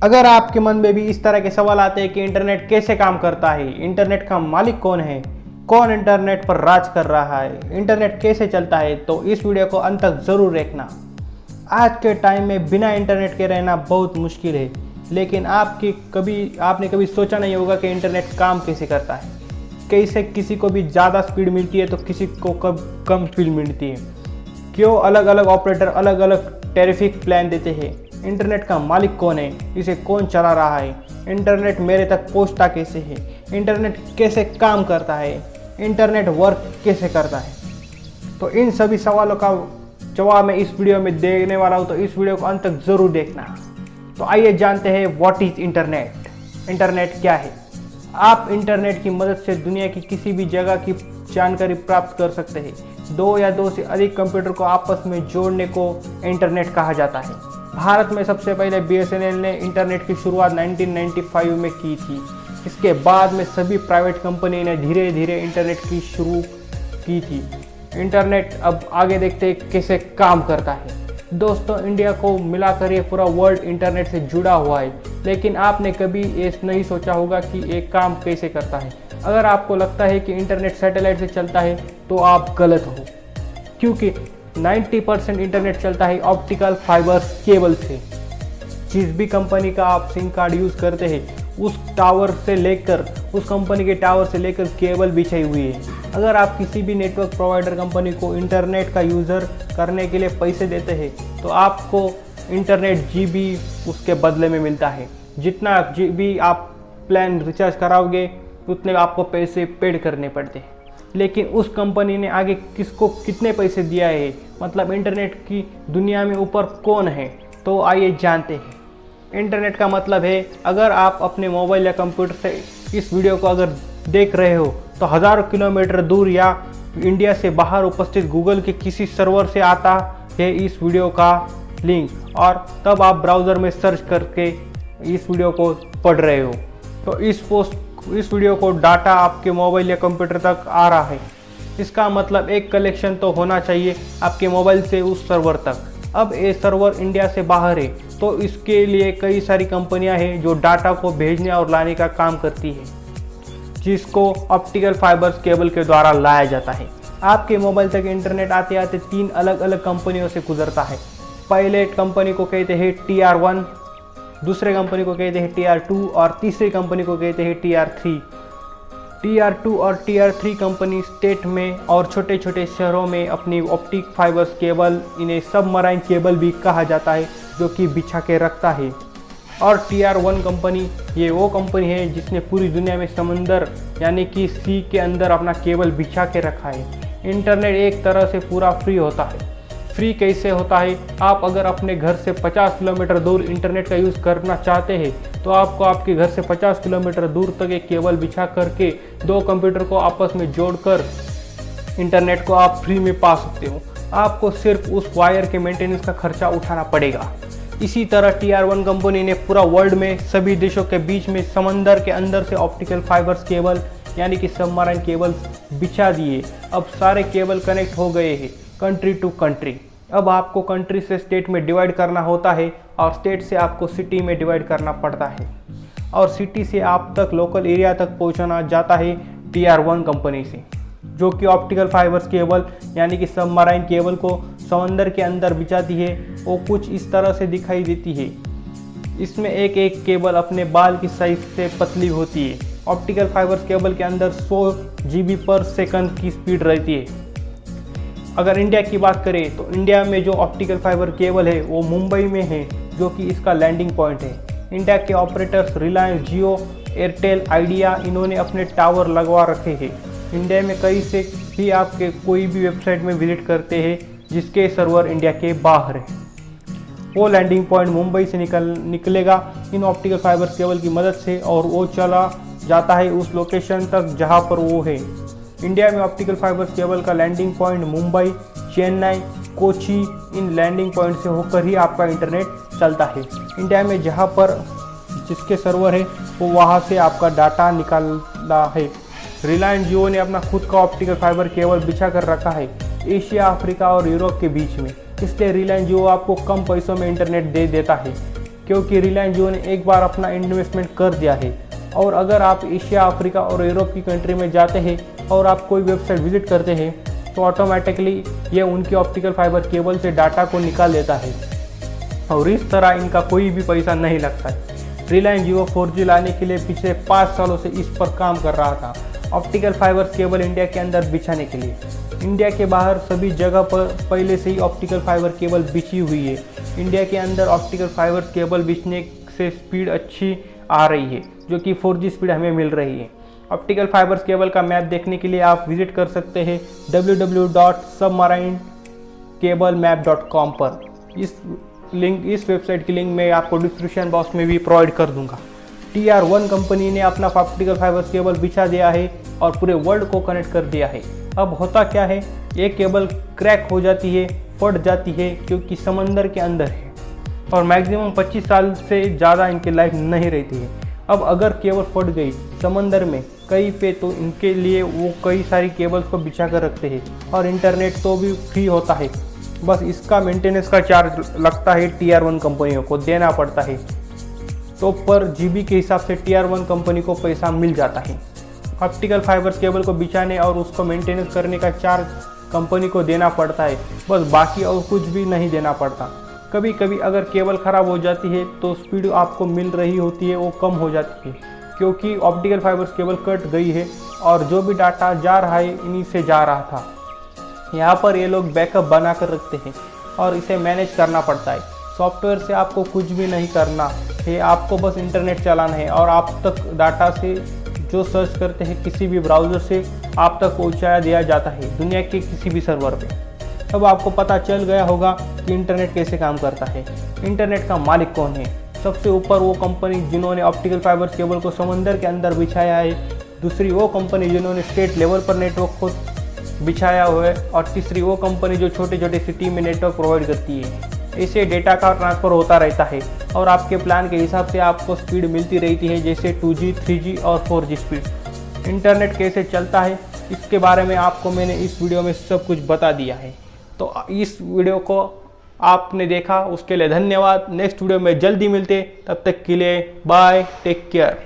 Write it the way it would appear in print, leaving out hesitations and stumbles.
अगर आपके मन में भी इस तरह के सवाल आते हैं कि इंटरनेट कैसे काम करता है, इंटरनेट का मालिक कौन है, कौन इंटरनेट पर राज कर रहा है, इंटरनेट कैसे चलता है, तो इस वीडियो को अंत तक ज़रूर देखना। आज के टाइम में बिना इंटरनेट के रहना बहुत मुश्किल है, लेकिन आपने कभी सोचा नहीं होगा कि इंटरनेट काम कैसे करता है, कैसे किसी को भी ज़्यादा स्पीड मिलती है तो किसी को कम स्पीड मिलती है, क्यों अलग अलग ऑपरेटर अलग अलग टैरिफिक प्लान देते हैं, इंटरनेट का मालिक कौन है, इसे कौन चला रहा है, इंटरनेट मेरे तक पहुंचता कैसे है, इंटरनेट कैसे काम करता है, इंटरनेट वर्क कैसे करता है। तो इन सभी सवालों का जवाब मैं इस वीडियो में देने वाला हूं, तो इस वीडियो को अंत तक ज़रूर देखना। तो आइए जानते हैं व्हाट इज़ इंटरनेट। इंटरनेट क्या है? आप इंटरनेट की मदद से दुनिया की किसी भी जगह की जानकारी प्राप्त कर सकते हैं। दो या दो से अधिक कंप्यूटर को आपस में जोड़ने को इंटरनेट कहा जाता है। भारत में सबसे पहले BSNL ने इंटरनेट की शुरुआत 1995 में की थी। इसके बाद में सभी प्राइवेट कंपनी ने धीरे धीरे इंटरनेट की शुरू की थी। इंटरनेट अब आगे देखते हैं कैसे काम करता है। दोस्तों, इंडिया को मिलाकर ये पूरा वर्ल्ड इंटरनेट से जुड़ा हुआ है, लेकिन आपने कभी ये नहीं सोचा होगा कि ये काम कैसे करता है। अगर आपको लगता है कि इंटरनेट सैटेलाइट से चलता है तो आप गलत हो, क्योंकि 90% इंटरनेट चलता है ऑप्टिकल फाइबर केबल से। जिस भी कंपनी का आप सिम कार्ड यूज़ करते हैं उस कंपनी के टावर से लेकर केबल बिछाई हुई है। अगर आप किसी भी नेटवर्क प्रोवाइडर कंपनी को इंटरनेट का यूज़र करने के लिए पैसे देते हैं तो आपको इंटरनेट GB उसके बदले में मिलता है। जितना GB आप प्लान रिचार्ज कराओगे उतने आपको पैसे पेड करने पड़ते हैं। लेकिन उस कंपनी ने आगे किसको कितने पैसे दिया है, मतलब इंटरनेट की दुनिया में ऊपर कौन है, तो आइए जानते हैं। इंटरनेट का मतलब है, अगर आप अपने मोबाइल या कंप्यूटर से इस वीडियो को अगर देख रहे हो तो हज़ारों किलोमीटर दूर या इंडिया से बाहर उपस्थित गूगल के किसी सर्वर से आता है इस वीडियो का लिंक, और तब आप ब्राउज़र में सर्च करके इस वीडियो को पढ़ रहे हो। तो इस वीडियो को डाटा आपके मोबाइल या कंप्यूटर तक आ रहा है। इसका मतलब एक कलेक्शन तो होना चाहिए आपके मोबाइल से उस सर्वर तक। अब ये सर्वर इंडिया से बाहर है, तो इसके लिए कई सारी कंपनियां हैं जो डाटा को भेजने और लाने का काम करती है, जिसको ऑप्टिकल फाइबर्स केबल के द्वारा लाया जाता है। आपके मोबाइल तक इंटरनेट आते आते 3 अलग अलग कंपनियों से गुजरता है। पहले कंपनी को कहते हैं TR1, दूसरे कंपनी को कहते हैं TR2 और तीसरी कंपनी को कहते हैं TR3। TR2 और TR3 कंपनी स्टेट में और छोटे छोटे शहरों में अपनी ऑप्टिक फाइबर्स केबल, इन्हें सबमराइन केबल भी कहा जाता है, जो कि बिछा के रखता है। और TR1 कंपनी ये वो कंपनी है जिसने पूरी दुनिया में समंदर यानी कि सी के अंदर अपना केबल बिछा के रखा है। इंटरनेट एक तरह से पूरा फ्री होता है। फ्री कैसे होता है? आप अगर अपने घर से 50 किलोमीटर दूर इंटरनेट का यूज़ करना चाहते हैं तो आपको आपके घर से 50 किलोमीटर दूर तक एक केबल बिछा करके 2 कंप्यूटर को आपस में जोड़कर इंटरनेट को आप फ्री में पा सकते हो। आपको सिर्फ उस वायर के मेंटेनेंस का खर्चा उठाना पड़ेगा। इसी तरह TR1 कंपनी ने पूरा वर्ल्ड में सभी देशों के बीच में समंदर के अंदर से ऑप्टिकल फाइबर्स केबल यानी कि सबमराइन केबल बिछा दिए। अब सारे केबल कनेक्ट हो गए हैं कंट्री टू कंट्री। अब आपको कंट्री से स्टेट में डिवाइड करना होता है और स्टेट से आपको सिटी में डिवाइड करना पड़ता है, और सिटी से आप तक लोकल एरिया तक पहुंचाना जाता है TR1 कंपनी से, जो कि ऑप्टिकल फाइबर्स केबल यानी कि सबमराइन केबल को समंदर के अंदर बिछाती है। वो कुछ इस तरह से दिखाई देती है। इसमें एक एक केबल अपने बाल की साइज से पतली होती है। ऑप्टिकल फाइबर्स केबल के अंदर 100 GB पर सेकंड की स्पीड रहती है। अगर इंडिया की बात करें तो इंडिया में जो ऑप्टिकल फाइबर केबल है वो मुंबई में है, जो कि इसका लैंडिंग पॉइंट है। इंडिया के ऑपरेटर्स रिलायंस, जियो, एयरटेल, आइडिया, इन्होंने अपने टावर लगवा रखे हैं। इंडिया में कहीं से भी आपके कोई भी वेबसाइट में विजिट करते हैं जिसके सर्वर इंडिया के बाहर है, वो लैंडिंग पॉइंट मुंबई से निकलेगा इन ऑप्टिकल फाइबर केबल की मदद से, और वो चला जाता है उस लोकेशन तक जहाँ पर वो है। इंडिया में ऑप्टिकल फाइबर केबल का लैंडिंग पॉइंट मुंबई, चेन्नई, कोची, इन लैंडिंग पॉइंट से होकर ही आपका इंटरनेट चलता है। इंडिया में जहाँ पर जिसके सर्वर है वो वहाँ से आपका डाटा निकालता है। रिलायंस जियो ने अपना खुद का ऑप्टिकल फाइबर केबल बिछा कर रखा है एशिया, अफ्रीका और यूरोप के बीच में, इसलिए रिलायंस जियो आपको कम पैसों में इंटरनेट दे देता है। क्योंकि रिलायंस जियो ने एक बार अपना इन्वेस्टमेंट कर दिया है। और अगर आप एशिया, अफ्रीका और यूरोप की कंट्री में जाते हैं और आप कोई वेबसाइट विजिट करते हैं तो ऑटोमेटिकली ये उनकी ऑप्टिकल फाइबर केबल से डाटा को निकाल लेता है और इस तरह इनका कोई भी पैसा नहीं लगता है। रिलायंस जियो 4G लाने के लिए पिछले 5 सालों से इस पर काम कर रहा था, ऑप्टिकल फाइबर केबल इंडिया के अंदर बिछाने के लिए। इंडिया के बाहर सभी जगह पर पहले से ही ऑप्टिकल फाइबर केबल बिछी हुई है। इंडिया के अंदर ऑप्टिकल फाइबर केबल बिछने से स्पीड अच्छी आ रही है, जो कि 4G स्पीड हमें मिल रही है। ऑप्टिकल फाइबर केबल का मैप देखने के लिए आप विजिट कर सकते हैं www.submarinecablemap.com पर। इस वेबसाइट की लिंक मैं आपको डिस्क्रिप्शन बॉक्स में भी प्रोवाइड कर दूंगा। TR1 कंपनी ने अपना ऑप्टिकल फाइबर केबल बिछा दिया है और पूरे वर्ल्ड को कनेक्ट कर दिया है। अब होता क्या है, ये केबल क्रैक हो जाती है, फट जाती है क्योंकि समंदर के अंदर है और मैक्सिमम 25 साल से ज़्यादा इनकी लाइफ नहीं रहती है। अब अगर केबल फट गई समंदर में कहीं पे तो इनके लिए वो कई सारी केबल्स को बिछा कर रखते हैं और इंटरनेट तो भी फ्री होता है, बस इसका मेंटेनेंस का चार्ज लगता है TR1 कंपनियों को देना पड़ता है। तो पर GB के हिसाब से TR1 कंपनी को पैसा मिल जाता है। ऑप्टिकल फाइबर केबल को बिछाने और उसको मेंटेनेंस करने का चार्ज कंपनी को देना पड़ता है, बस बाकी और कुछ भी नहीं देना पड़ता। कभी कभी अगर केबल ख़राब हो जाती है तो स्पीड आपको मिल रही होती है वो कम हो जाती है क्योंकि ऑप्टिकल फाइबर केबल कट गई है और जो भी डाटा जा रहा है इन्हीं से जा रहा था। यहाँ पर ये लोग बैकअप बना कर रखते हैं और इसे मैनेज करना पड़ता है। सॉफ्टवेयर से आपको कुछ भी नहीं करना है, आपको बस इंटरनेट चलाना है और आप तक डाटा से जो सर्च करते हैं किसी भी ब्राउज़र से आप तक पहुँचाया दिया जाता है दुनिया के किसी भी सर्वर पे। अब आपको पता चल गया होगा कि इंटरनेट कैसे काम करता है। इंटरनेट का मालिक कौन है? सबसे ऊपर वो कंपनी जिन्होंने ऑप्टिकल फाइबर केबल को समंदर के अंदर बिछाया है, दूसरी वो कंपनी जिन्होंने स्टेट लेवल पर नेटवर्क को बिछाया हुआ है और तीसरी वो कंपनी जो छोटे छोटे सिटी में नेटवर्क प्रोवाइड करती है। इससे डेटा का ट्रांसफ़र होता रहता है और आपके प्लान के हिसाब से आपको स्पीड मिलती रहती है, जैसे 2G, 3G और 4G स्पीड। इंटरनेट कैसे चलता है इसके बारे में आपको मैंने इस वीडियो में सब कुछ बता दिया है। तो इस वीडियो को आपने देखा उसके लिए धन्यवाद। नेक्स्ट वीडियो में जल्दी मिलते, तब तक के लिए बाय, टेक केयर।